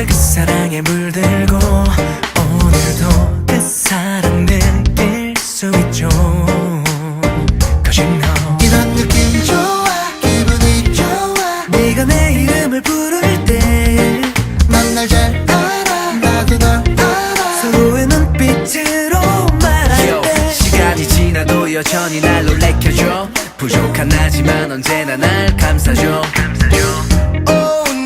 어제 그 사랑에 물들고 오늘도 그 사랑 느낄 수 있죠. Cause you know 이런 느낌 좋아 기분이 좋아 네가 내 이름을 부를 때 넌 날 잘 알아 나도 널 알아 서로의 눈빛으로 말할 때 시간이 지나도 여전히 날 놀래켜줘. 부족한 하지만 언제나 날 감싸줘.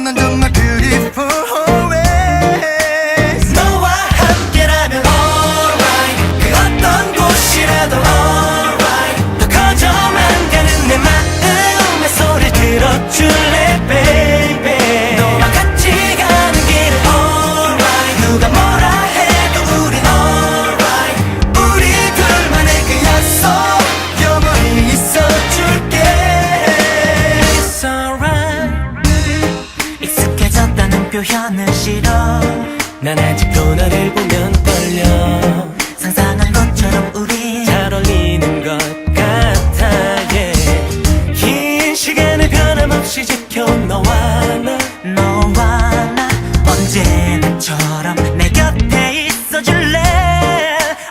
난 정말 beautiful always 너와 함께라면 alright 그 어떤 곳이라도 alright 더 커져만 가는 내 마음의 소리를 들어줄래 baby 너와 같이 가는 길은 alright 누가 뭐라 해도 우린 alright 우리 둘만의 그 약속 영원히 있어줄게 It's alright 익숙해졌다는 표현은 싫어. 난 아직도 너를 보면 떨려. 상상한 것처럼 우리 잘 어울리는 것 같아 yeah. 긴 시간을 변함없이 지켜온 너와 나 언제나처럼 내 곁에 있어줄래.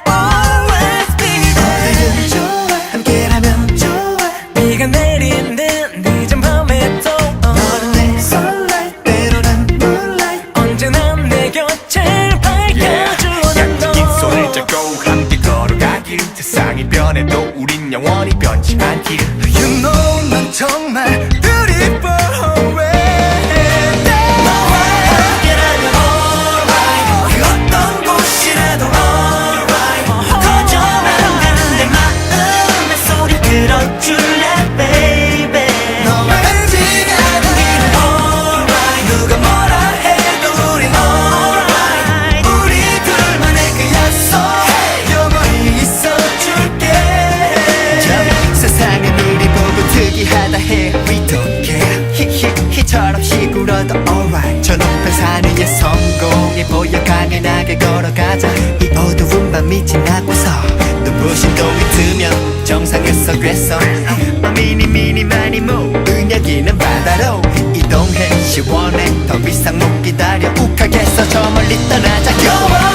Always be there. 어디든 좋아 함께라면 좋아 비가 내리는 늦은 밤에도 너는 내 sunlight 때로는 moonlight 언제나 내 곁을 밝혀주는 너. 긴 손을 잡고 함께 걸어가길 세상이 변해도 우린 영원히 변치 않길 You know 난 정말 beautiful always 너와 함께라면 alright 그 어떤 곳이라도 alright 커져만 가는 내 마음의 소리 들어줄래 baby 너와 같이 가는 길은 alright 누가 뭐라 해도 우린 alright 우리 둘만의 그 약속 영원히 있어줄게 세상은 우리 보고 특이하다 해 We don't care 히히히처럼 시굴어도 alright 저 높은 산 위에 성공해 보여 강연하게 걸어가자 이 어두운 밤이 지나고서 눈부신 동이 트면 정상에서 그랬어 미니 많이 모은 여기는 바다로 이동해 시원해 더 이상 못 기다려 욱하겠어 저 멀리 떠나자 Go on